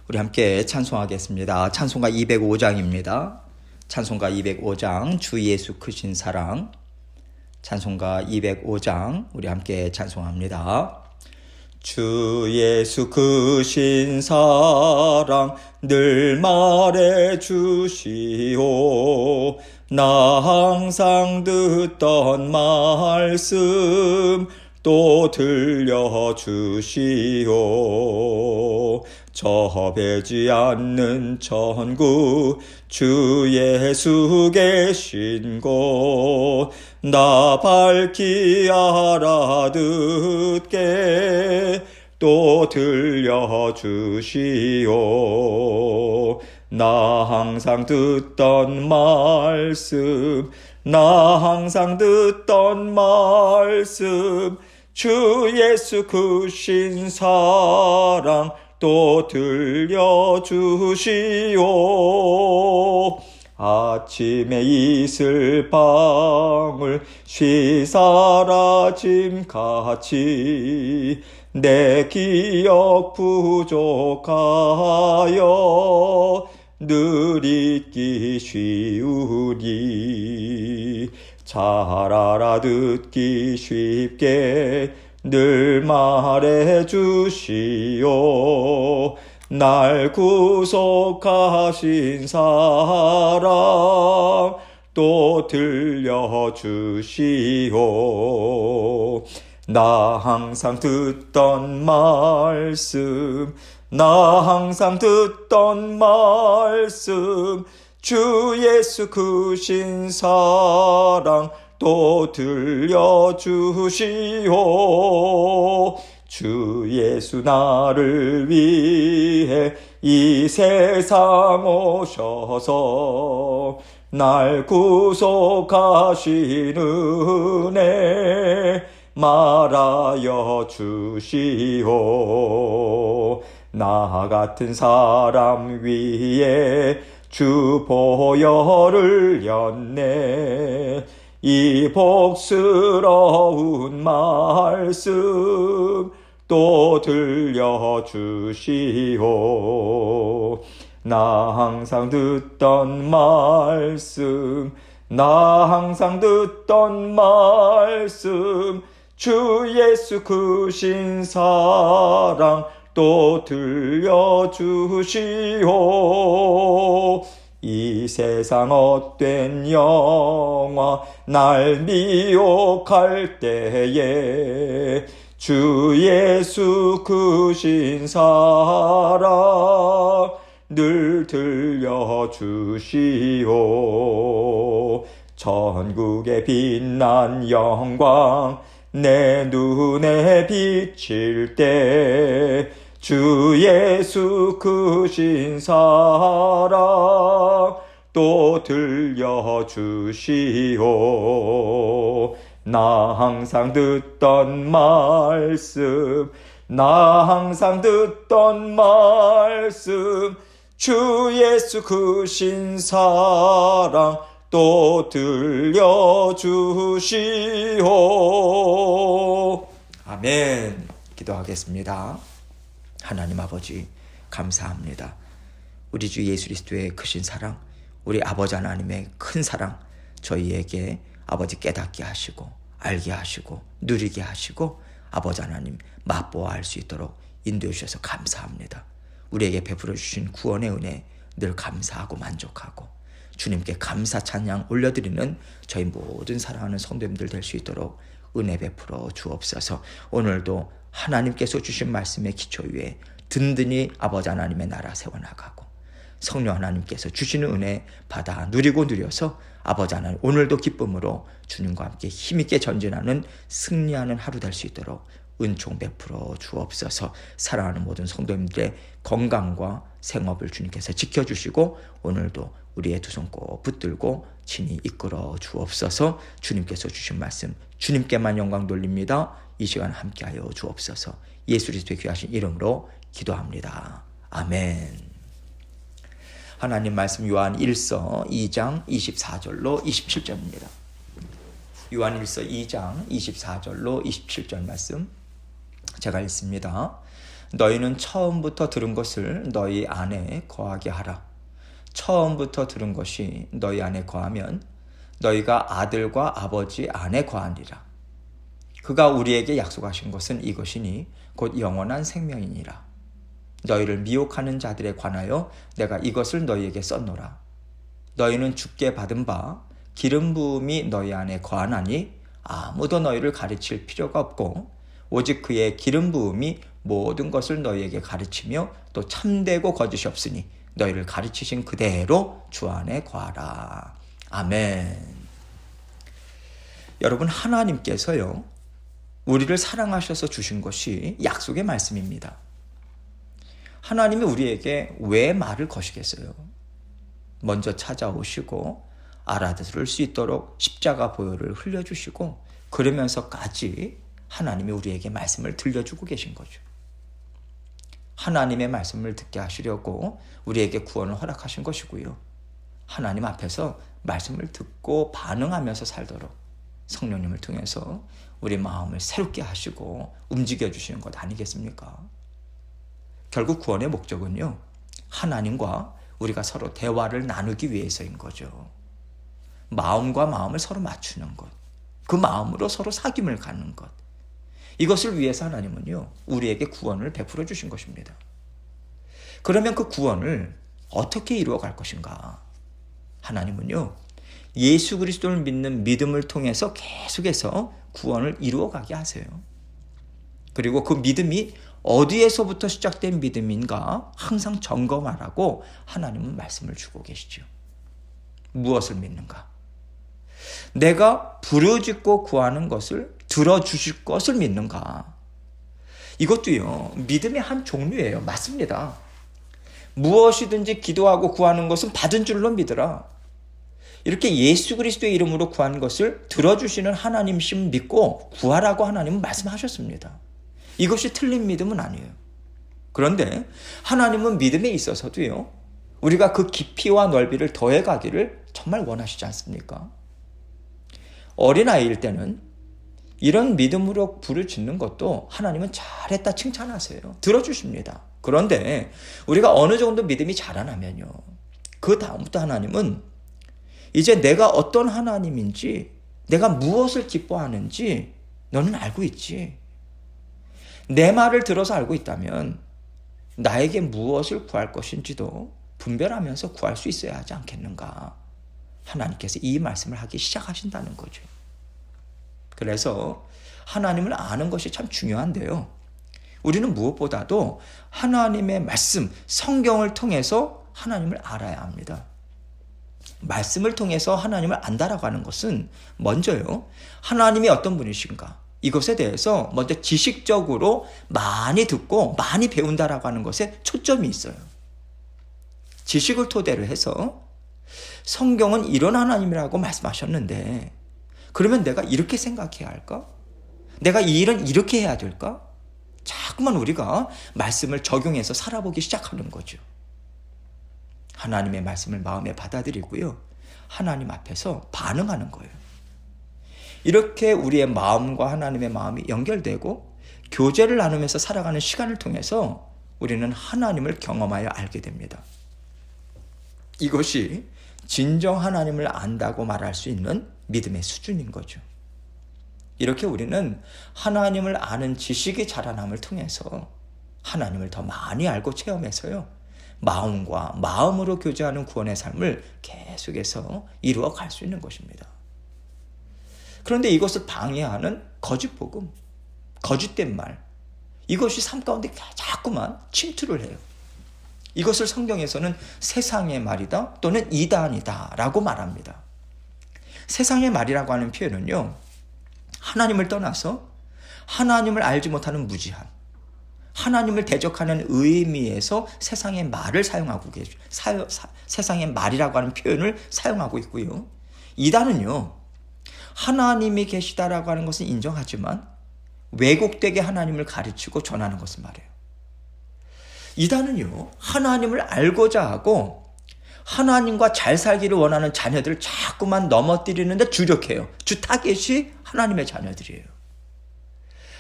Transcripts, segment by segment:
우리 함께 찬송하겠습니다. 찬송가 205장입니다. 찬송가 205장 주 예수 크신 사랑. 찬송가 205장 우리 함께 찬송합니다. 주 예수 크신 사랑 늘 말해 주시오. 나 항상 듣던 말씀 또 들려주시오. 접해지 않는 천국 주 예수 계신 곳 나 밝히 알아듣게 또 들려주시오. 나 항상 듣던 말씀 나 항상 듣던 말씀 주 예수 크신 사랑 또 들려주시오. 아침에 이슬 방울 쉬사라짐같이 내 기억 부족하여 늘 잊기 쉬우니 잘 알아듣기 쉽게 늘 말해 주시오. 날 구속하신 사랑 또 들려주시오. 나 항상 듣던 말씀 나 항상 듣던 말씀 주 예수 크신 사랑 또 들려주시오. 주 예수 나를 위해 이 세상 오셔서 날 구속하신 은혜 말하여 주시오. 나 같은 사람 위에 주 보혈을 였네. 이 복스러운 말씀 또 들려주시오. 나 항상 듣던 말씀 나 항상 듣던 말씀 주 예수 크신 사랑 또 들려주시오. 이 세상 헛된 영화 날 미혹할 때에 주 예수 크신 사랑 늘 들려주시오. 천국의 빛난 영광 내 눈에 비칠 때 주 예수 크신 사랑 또 들려주시오. 나 항상 듣던 말씀 나 항상 듣던 말씀 주 예수 크신 사랑 또 들려주시오. 아멘. 기도하겠습니다. 하나님 아버지 감사합니다. 우리 주 예수 그리스도의 크신 사랑 우리 아버지 하나님의 큰 사랑 저희에게 아버지 깨닫게 하시고 알게 하시고 누리게 하시고 아버지 하나님 맛보아 알 수 있도록 인도해 주셔서 감사합니다. 우리에게 베풀어 주신 구원의 은혜 늘 감사하고 만족하고 주님께 감사 찬양 올려드리는 저희 모든 사랑하는 성도님들 될 수 있도록 은혜 베풀어 주옵소서. 오늘도 하나님께서 주신 말씀의 기초 위에 든든히 아버지 하나님의 나라 세워나가고 성령 하나님께서 주시는 은혜 받아 누리고 누려서 아버지 하나님 오늘도 기쁨으로 주님과 함께 힘있게 전진하는 승리하는 하루 될 수 있도록 은총 베풀어 주옵소서. 사랑하는 모든 성도님들의 건강과 생업을 주님께서 지켜주시고 오늘도 우리의 두 손 꼭 붙들고 친히 이끌어 주옵소서. 주님께서 주신 말씀 주님께만 영광 돌립니다. 이 시간 함께하여 주옵소서. 예수 그리스도의 귀하신 이름으로 기도합니다. 아멘. 하나님 말씀 요한 1서 2장 24절로 27절입니다. 요한 1서 2장 24절로 27절 말씀 제가 읽습니다. 너희는 처음부터 들은 것을 너희 안에 거하게 하라. 처음부터 들은 것이 너희 안에 거하면 너희가 아들과 아버지 안에 거하니라. 그가 우리에게 약속하신 것은 이것이니 곧 영원한 생명이니라. 너희를 미혹하는 자들에 관하여 내가 이것을 너희에게 썼노라. 너희는 주께 받은 바 기름 부음이 너희 안에 거하나니 아무도 너희를 가르칠 필요가 없고 오직 그의 기름 부음이 모든 것을 너희에게 가르치며 또 참되고 거짓이 없으니 너희를 가르치신 그대로 주 안에 거하라. 아멘. 여러분, 하나님께서요, 우리를 사랑하셔서 주신 것이 약속의 말씀입니다. 하나님이 우리에게 왜 말을 거시겠어요? 먼저 찾아오시고 알아들을 수 있도록 십자가 보혈을 흘려주시고 그러면서까지 하나님이 우리에게 말씀을 들려주고 계신 거죠. 하나님의 말씀을 듣게 하시려고 우리에게 구원을 허락하신 것이고요. 하나님 앞에서 말씀을 듣고 반응하면서 살도록 성령님을 통해서 우리 마음을 새롭게 하시고 움직여 주시는 것 아니겠습니까? 결국 구원의 목적은요, 하나님과 우리가 서로 대화를 나누기 위해서인 거죠. 마음과 마음을 서로 맞추는 것, 그 마음으로 서로 사귐을 갖는 것, 이것을 위해서 하나님은요, 우리에게 구원을 베풀어 주신 것입니다. 그러면 그 구원을 어떻게 이루어 갈 것인가? 하나님은요, 예수 그리스도를 믿는 믿음을 통해서 계속해서 구원을 이루어 가게 하세요. 그리고 그 믿음이 어디에서부터 시작된 믿음인가 항상 점검하라고 하나님은 말씀을 주고 계시죠. 무엇을 믿는가? 내가 부르짖고 구하는 것을 들어주실 것을 믿는가? 이것도요, 믿음의 한 종류예요. 맞습니다. 무엇이든지 기도하고 구하는 것은 받은 줄로 믿으라. 이렇게 예수 그리스도의 이름으로 구한 것을 들어주시는 하나님심 믿고 구하라고 하나님은 말씀하셨습니다. 이것이 틀린 믿음은 아니에요. 그런데 하나님은 믿음에 있어서도요, 우리가 그 깊이와 넓이를 더해가기를 정말 원하시지 않습니까? 어린아이일 때는 이런 믿음으로 부르짖는 것도 하나님은 잘했다 칭찬하세요. 들어주십니다. 그런데 우리가 어느 정도 믿음이 자라나면요, 그 다음부터 하나님은 이제 내가 어떤 하나님인지, 내가 무엇을 기뻐하는지 너는 알고 있지. 내 말을 들어서 알고 있다면 나에게 무엇을 구할 것인지도 분별하면서 구할 수 있어야 하지 않겠는가? 하나님께서 이 말씀을 하기 시작하신다는 거죠. 그래서 하나님을 아는 것이 참 중요한데요, 우리는 무엇보다도 하나님의 말씀, 성경을 통해서 하나님을 알아야 합니다. 말씀을 통해서 하나님을 안다라고 하는 것은 먼저요, 하나님이 어떤 분이신가, 이것에 대해서 먼저 지식적으로 많이 듣고 많이 배운다라고 하는 것에 초점이 있어요. 지식을 토대로 해서 성경은 이런 하나님이라고 말씀하셨는데, 그러면 내가 이렇게 생각해야 할까? 내가 이 일은 이렇게 해야 될까? 자꾸만 우리가 말씀을 적용해서 살아보기 시작하는 거죠. 하나님의 말씀을 마음에 받아들이고요, 하나님 앞에서 반응하는 거예요. 이렇게 우리의 마음과 하나님의 마음이 연결되고 교제를 나누면서 살아가는 시간을 통해서 우리는 하나님을 경험하여 알게 됩니다. 이것이 진정 하나님을 안다고 말할 수 있는 믿음의 수준인 거죠. 이렇게 우리는 하나님을 아는 지식이 자라남을 통해서 하나님을 더 많이 알고 체험해서요, 마음과 마음으로 교제하는 구원의 삶을 계속해서 이루어 갈 수 있는 것입니다. 그런데 이것을 방해하는 거짓 복음, 거짓된 말, 이것이 삶 가운데 자꾸만 침투를 해요. 이것을 성경에서는 세상의 말이다 또는 이단이다 라고 말합니다. 세상의 말이라고 하는 표현은요, 하나님을 떠나서 하나님을 알지 못하는 무지한, 하나님을 대적하는 의미에서 세상의 말을 사용하고 세상의 말이라고 하는 표현을 사용하고 있고요. 이단은요, 하나님이 계시다라고 하는 것은 인정하지만 왜곡되게 하나님을 가르치고 전하는 것을 말해요. 이단은요, 하나님을 알고자 하고 하나님과 잘 살기를 원하는 자녀들을 자꾸만 넘어뜨리는데 주력해요. 주 타겟이 하나님의 자녀들이에요.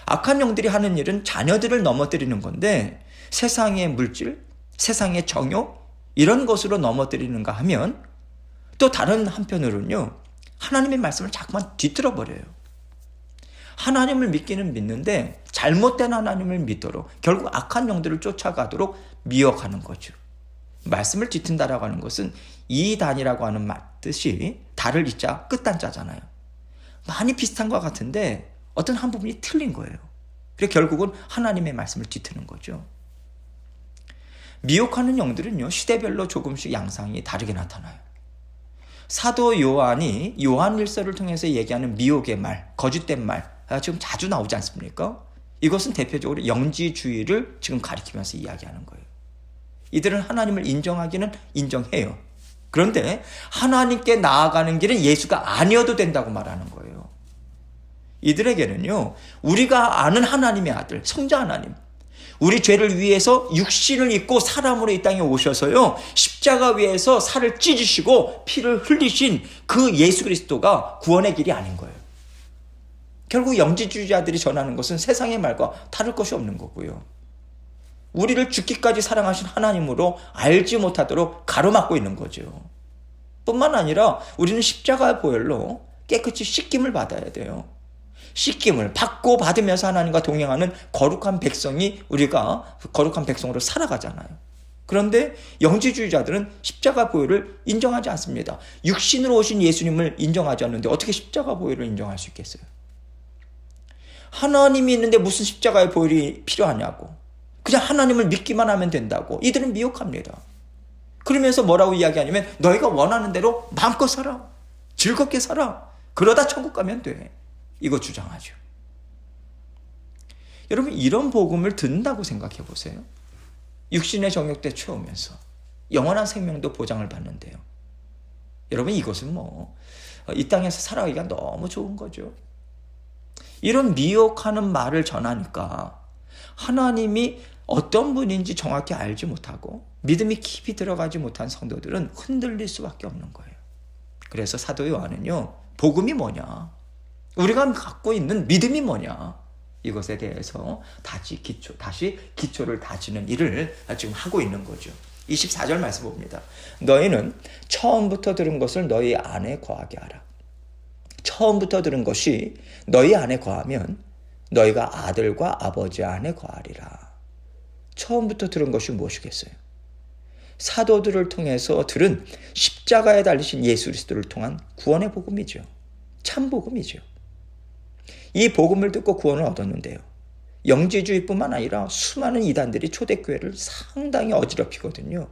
악한 영들이 하는 일은 자녀들을 넘어뜨리는 건데 세상의 물질, 세상의 정욕 이런 것으로 넘어뜨리는가 하면 또 다른 한편으로는요. 하나님의 말씀을 자꾸만 뒤틀어 버려요. 하나님을 믿기는 믿는데 잘못된 하나님을 믿도록 결국 악한 영들을 쫓아가도록 미혹하는 거죠. 말씀을 뒤튼다라고 하는 것은 이단이라고 하는 뜻이 달을 이자 끝단자잖아요. 많이 비슷한 것 같은데 어떤 한 부분이 틀린 거예요. 그래서 결국은 하나님의 말씀을 뒤트는 거죠. 미혹하는 영들은요, 시대별로 조금씩 양상이 다르게 나타나요. 사도 요한이 요한일서를 통해서 얘기하는 미혹의 말, 거짓된 말, 지금 자주 나오지 않습니까? 이것은 대표적으로 영지주의를 지금 가리키면서 이야기하는 거예요. 이들은 하나님을 인정하기는 인정해요. 그런데 하나님께 나아가는 길은 예수가 아니어도 된다고 말하는 거예요. 이들에게는요, 우리가 아는 하나님의 아들, 성자 하나님, 우리 죄를 위해서 육신을 입고 사람으로 이 땅에 오셔서요, 십자가 위에서 살을 찢으시고 피를 흘리신 그 예수 그리스도가 구원의 길이 아닌 거예요. 결국 영지주의자들이 전하는 것은 세상의 말과 다를 것이 없는 거고요. 우리를 죽기까지 사랑하신 하나님으로 알지 못하도록 가로막고 있는 거죠. 뿐만 아니라 우리는 십자가의 보혈로 깨끗이 씻김을 받아야 돼요. 씻김을 받고 받으면서 하나님과 동행하는 거룩한 백성이 우리가 거룩한 백성으로 살아가잖아요. 그런데 영지주의자들은 십자가 보혈을 인정하지 않습니다. 육신으로 오신 예수님을 인정하지 않는데 어떻게 십자가 보혈을 인정할 수 있겠어요? 하나님이 있는데 무슨 십자가의 보혈이 필요하냐고. 그냥 하나님을 믿기만 하면 된다고. 이들은 미혹합니다. 그러면서 뭐라고 이야기하냐면 너희가 원하는 대로 마음껏 살아. 즐겁게 살아. 그러다 천국 가면 돼. 이거 주장하죠. 여러분 이런 복음을 듣는다고 생각해 보세요. 육신의 정욕 때 채우면서 영원한 생명도 보장을 받는데요. 여러분 이것은 이 땅에서 살아가기가 너무 좋은 거죠. 이런 미혹하는 말을 전하니까 하나님이 어떤 분인지 정확히 알지 못하고 믿음이 깊이 들어가지 못한 성도들은 흔들릴 수밖에 없는 거예요. 그래서 사도 요한은요, 복음이 뭐냐? 우리가 갖고 있는 믿음이 뭐냐? 이것에 대해서 다시 기초를 다지는 일을 지금 하고 있는 거죠. 24절 말씀 봅니다. 너희는 처음부터 들은 것을 너희 안에 거하게 하라. 처음부터 들은 것이 너희 안에 거하면 너희가 아들과 아버지 안에 거하리라. 처음부터 들은 것이 무엇이겠어요? 사도들을 통해서 들은 십자가에 달리신 예수 그리스도를 통한 구원의 복음이죠. 참 복음이죠. 이 복음을 듣고 구원을 얻었는데요. 영지주의뿐만 아니라 수많은 이단들이 초대교회를 상당히 어지럽히거든요.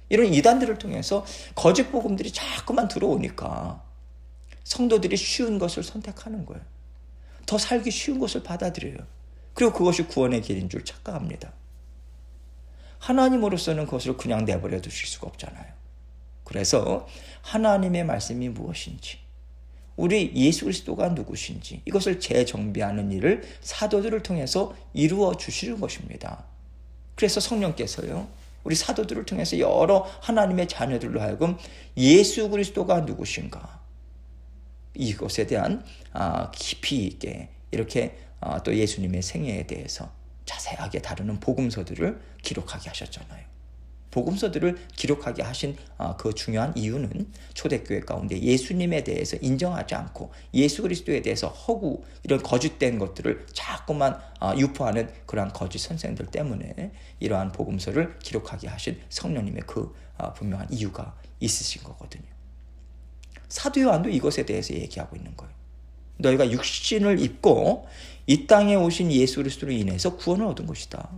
이런 이단들을 통해서 거짓 복음들이 자꾸만 들어오니까 성도들이 쉬운 것을 선택하는 거예요. 더 살기 쉬운 것을 받아들여요. 그리고 그것이 구원의 길인 줄 착각합니다. 하나님으로서는 그것을 그냥 내버려 두실 수가 없잖아요. 그래서 하나님의 말씀이 무엇인지, 우리 예수 그리스도가 누구신지 이것을 재정비하는 일을 사도들을 통해서 이루어 주시는 것입니다. 그래서 성령께서요, 우리 사도들을 통해서 여러 하나님의 자녀들로 하여금 예수 그리스도가 누구신가, 이것에 대한 깊이 있게 이렇게 또 예수님의 생애에 대해서 자세하게 다루는 복음서들을 기록하게 하셨잖아요. 복음서들을 기록하게 하신 그 중요한 이유는 초대교회 가운데 예수님에 대해서 인정하지 않고 예수 그리스도에 대해서 허구, 이런 거짓된 것들을 자꾸만 유포하는 그러한 거짓 선생들 때문에 이러한 복음서를 기록하게 하신 성령님의 그 분명한 이유가 있으신 거거든요. 사도 요한도 이것에 대해서 얘기하고 있는 거예요. 너희가 육신을 입고 이 땅에 오신 예수 그리스도로 인해서 구원을 얻은 것이다.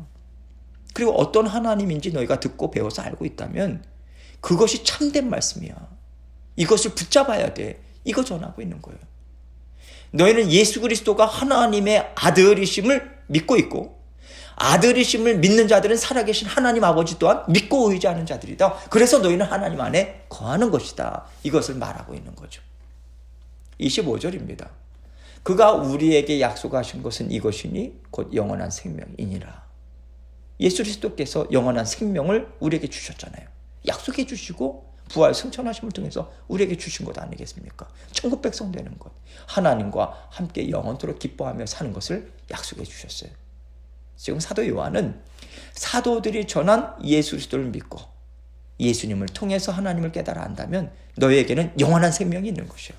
그리고 어떤 하나님인지 너희가 듣고 배워서 알고 있다면 그것이 참된 말씀이야. 이것을 붙잡아야 돼. 이거 전하고 있는 거예요. 너희는 예수 그리스도가 하나님의 아들이심을 믿고 있고, 아들이심을 믿는 자들은 살아계신 하나님 아버지 또한 믿고 의지하는 자들이다. 그래서 너희는 하나님 안에 거하는 것이다. 이것을 말하고 있는 거죠. 25절입니다. 그가 우리에게 약속하신 것은 이것이니 곧 영원한 생명이니라. 예수 그리스도께서 영원한 생명을 우리에게 주셨잖아요. 약속해 주시고 부활 승천하심을 통해서 우리에게 주신 것 아니겠습니까? 천국 백성 되는 것, 하나님과 함께 영원토록 기뻐하며 사는 것을 약속해 주셨어요. 지금 사도 요한은 사도들이 전한 예수 그리스도를 믿고 예수님을 통해서 하나님을 깨달아 안다면 너희에게는 영원한 생명이 있는 것이야.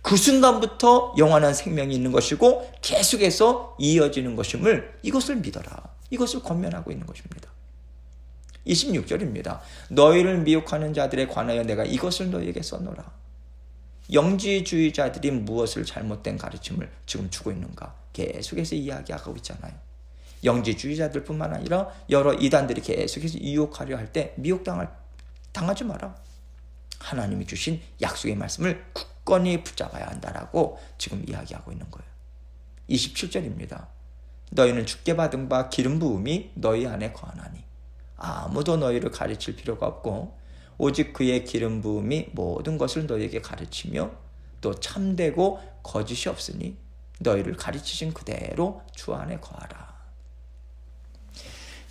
그 순간부터 영원한 생명이 있는 것이고 계속해서 이어지는 것임을, 이것을 믿어라. 이것을 권면하고 있는 것입니다. 26절입니다. 너희를 미혹하는 자들에 관하여 내가 이것을 너희에게 써노라. 영지주의자들이 무엇을 잘못된 가르침을 지금 주고 있는가 계속해서 이야기하고 있잖아요. 영지주의자들 뿐만 아니라 여러 이단들이 계속해서 유혹하려 할 때 당하지 마라. 하나님이 주신 약속의 말씀을 굳건히 붙잡아야 한다라고 지금 이야기하고 있는 거예요. 27절입니다. 너희는 주께 받은 바 기름 부음이 너희 안에 거하나니 아무도 너희를 가르칠 필요가 없고 오직 그의 기름 부음이 모든 것을 너희에게 가르치며 또 참되고 거짓이 없으니 너희를 가르치신 그대로 주 안에 거하라.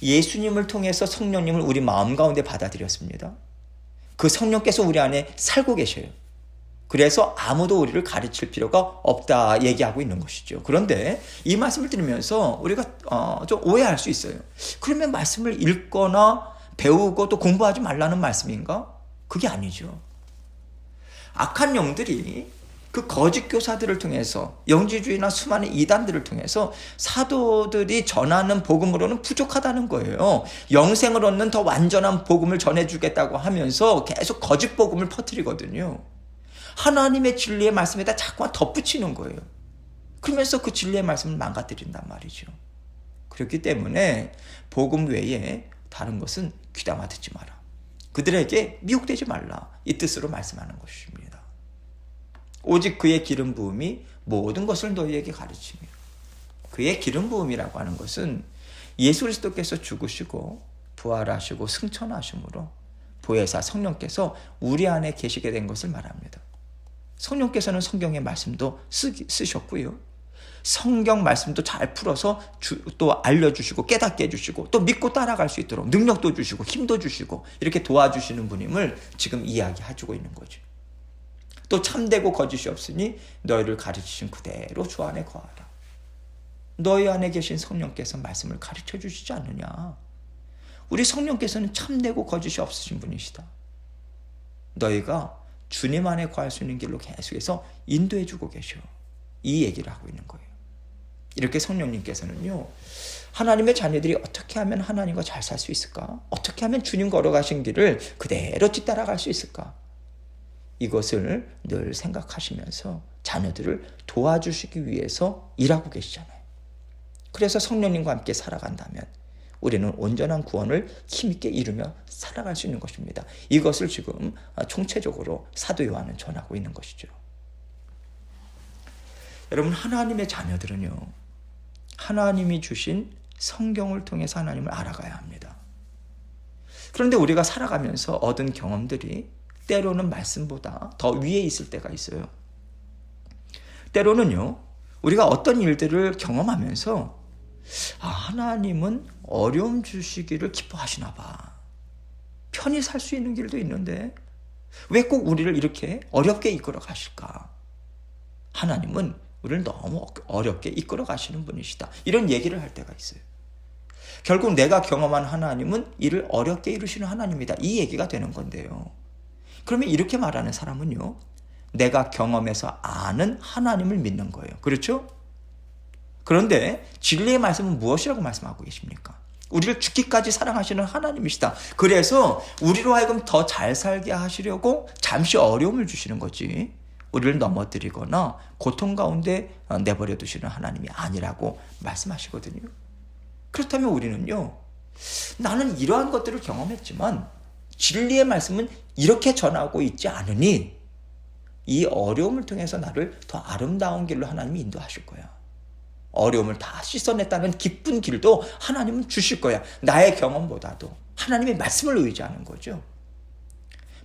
예수님을 통해서 성령님을 우리 마음 가운데 받아들였습니다. 그 성령께서 우리 안에 살고 계셔요. 그래서 아무도 우리를 가르칠 필요가 없다 얘기하고 있는 것이죠. 그런데 이 말씀을 들으면서 우리가 좀 오해할 수 있어요. 그러면 말씀을 읽거나 배우고 또 공부하지 말라는 말씀인가? 그게 아니죠. 악한 영들이 그 거짓 교사들을 통해서, 영지주의나 수많은 이단들을 통해서 사도들이 전하는 복음으로는 부족하다는 거예요. 영생을 얻는 더 완전한 복음을 전해주겠다고 하면서 계속 거짓 복음을 퍼뜨리거든요. 하나님의 진리의 말씀에다 자꾸만 덧붙이는 거예요. 그러면서 그 진리의 말씀을 망가뜨린단 말이죠. 그렇기 때문에 복음 외에 다른 것은 귀담아 듣지 마라. 그들에게 미혹되지 말라. 이 뜻으로 말씀하는 것입니다. 오직 그의 기름 부음이 모든 것을 너희에게 가르치며, 그의 기름 부음이라고 하는 것은 예수 그리스도께서 죽으시고 부활하시고 승천하심으로 보혜사 성령께서 우리 안에 계시게 된 것을 말합니다. 성령께서는 성경의 말씀도 쓰셨고요. 성경 말씀도 잘 풀어서 또 알려주시고 깨닫게 해주시고 또 믿고 따라갈 수 있도록 능력도 주시고 힘도 주시고 이렇게 도와주시는 분임을 지금 이야기해주고 있는 거죠. 또 참되고 거짓이 없으니 너희를 가르치신 그대로 주 안에 거하라. 너희 안에 계신 성령께서 말씀을 가르쳐 주시지 않느냐. 우리 성령께서는 참되고 거짓이 없으신 분이시다. 너희가 주님 안에 거할 수 있는 길로 계속해서 인도해 주고 계셔. 이 얘기를 하고 있는 거예요. 이렇게 성령님께서는요, 하나님의 자녀들이 어떻게 하면 하나님과 잘 살 수 있을까? 어떻게 하면 주님 걸어가신 길을 그대로 뒤따라갈 수 있을까? 이것을 늘 생각하시면서 자녀들을 도와주시기 위해서 일하고 계시잖아요. 그래서 성령님과 함께 살아간다면 우리는 온전한 구원을 힘있게 이루며 살아갈 수 있는 것입니다. 이것을 지금 총체적으로 사도 요한은 전하고 있는 것이죠. 여러분, 하나님의 자녀들은요, 하나님이 주신 성경을 통해서 하나님을 알아가야 합니다. 그런데 우리가 살아가면서 얻은 경험들이 때로는 말씀보다 더 위에 있을 때가 있어요. 때로는요, 우리가 어떤 일들을 경험하면서 하나님은 어려움 주시기를 기뻐하시나 봐. 편히 살 수 있는 길도 있는데 왜 꼭 우리를 이렇게 어렵게 이끌어 가실까? 하나님은 우리를 너무 어렵게 이끌어 가시는 분이시다. 이런 얘기를 할 때가 있어요. 결국 내가 경험한 하나님은 이를 어렵게 이루시는 하나님이다. 이 얘기가 되는 건데요. 그러면 이렇게 말하는 사람은요, 내가 경험해서 아는 하나님을 믿는 거예요. 그렇죠? 그런데 진리의 말씀은 무엇이라고 말씀하고 계십니까? 우리를 죽기까지 사랑하시는 하나님이시다. 그래서 우리로 하여금 더 잘 살게 하시려고 잠시 어려움을 주시는 거지, 우리를 넘어뜨리거나 고통 가운데 내버려 두시는 하나님이 아니라고 말씀하시거든요. 그렇다면 우리는요, 나는 이러한 것들을 경험했지만 진리의 말씀은 이렇게 전하고 있지 않으니 이 어려움을 통해서 나를 더 아름다운 길로 하나님이 인도하실 거야. 어려움을 다 씻어냈다는 기쁜 길도 하나님은 주실 거야. 나의 경험보다도 하나님의 말씀을 의지하는 거죠.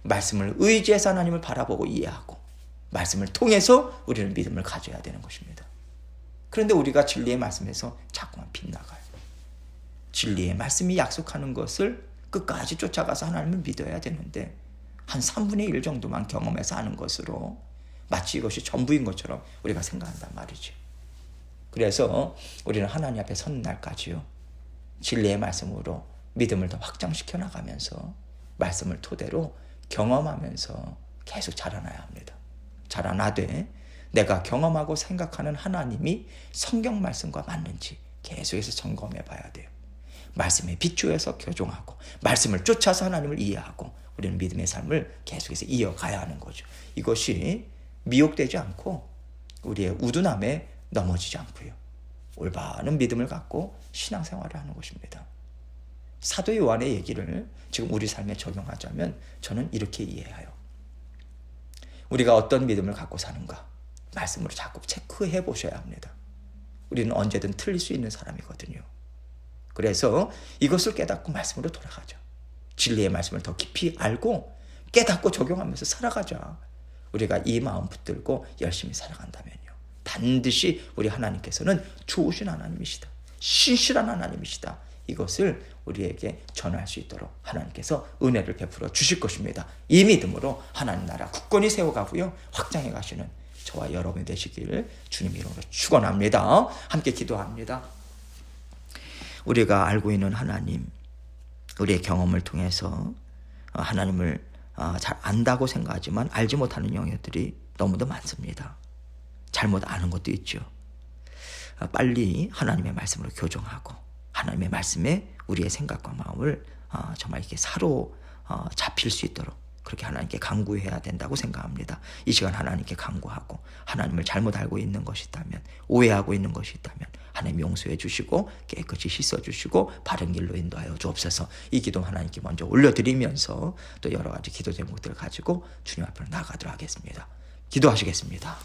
말씀을 의지해서 하나님을 바라보고 이해하고 말씀을 통해서 우리는 믿음을 가져야 되는 것입니다. 그런데 우리가 진리의 말씀에서 자꾸만 빗나가요. 진리의 말씀이 약속하는 것을 끝까지 쫓아가서 하나님을 믿어야 되는데 한 3분의 1 정도만 경험해서 아는 것으로 마치 이것이 전부인 것처럼 우리가 생각한단 말이죠. 그래서 우리는 하나님 앞에 선 날까지요, 진리의 말씀으로 믿음을 더 확장시켜 나가면서 말씀을 토대로 경험하면서 계속 자라나야 합니다. 자라나되 내가 경험하고 생각하는 하나님이 성경 말씀과 맞는지 계속해서 점검해 봐야 돼요. 말씀에 비추어서 교종하고 말씀을 쫓아서 하나님을 이해하고 우리는 믿음의 삶을 계속해서 이어가야 하는 거죠. 이것이 미혹되지 않고 우리의 우둔함에 넘어지지 않고요, 올바른 믿음을 갖고 신앙생활을 하는 것입니다. 사도 요한의 얘기를 지금 우리 삶에 적용하자면 저는 이렇게 이해해요. 우리가 어떤 믿음을 갖고 사는가 말씀으로 자꾸 체크해 보셔야 합니다. 우리는 언제든 틀릴 수 있는 사람이거든요. 그래서 이것을 깨닫고 말씀으로 돌아가죠. 진리의 말씀을 더 깊이 알고 깨닫고 적용하면서 살아가자. 우리가 이 마음 붙들고 열심히 살아간다면요, 반드시 우리 하나님께서는 좋으신 하나님이시다, 신실한 하나님이시다, 이것을 우리에게 전할 수 있도록 하나님께서 은혜를 베풀어 주실 것입니다. 이 믿음으로 하나님 나라 굳건히 세워가고요, 확장해 가시는 저와 여러분이 되시길 주님 이름으로 축원합니다. 함께 기도합니다. 우리가 알고 있는 하나님, 우리의 경험을 통해서 하나님을 잘 안다고 생각하지만 알지 못하는 영역들이 너무도 많습니다. 잘못 아는 것도 있죠. 빨리 하나님의 말씀으로 교정하고 하나님의 말씀에 우리의 생각과 마음을 정말 이렇게 사로잡힐 수 있도록 그렇게 하나님께 간구해야 된다고 생각합니다. 이 시간 하나님께 간구하고 하나님을 잘못 알고 있는 것이 있다면, 오해하고 있는 것이 있다면 하나님 용서해 주시고 깨끗이 씻어주시고 바른 길로 인도하여 주옵소서. 이 기도 하나님께 먼저 올려드리면서 또 여러 가지 기도 제목들을 가지고 주님 앞으로 나가도록 하겠습니다. 기도하시겠습니다.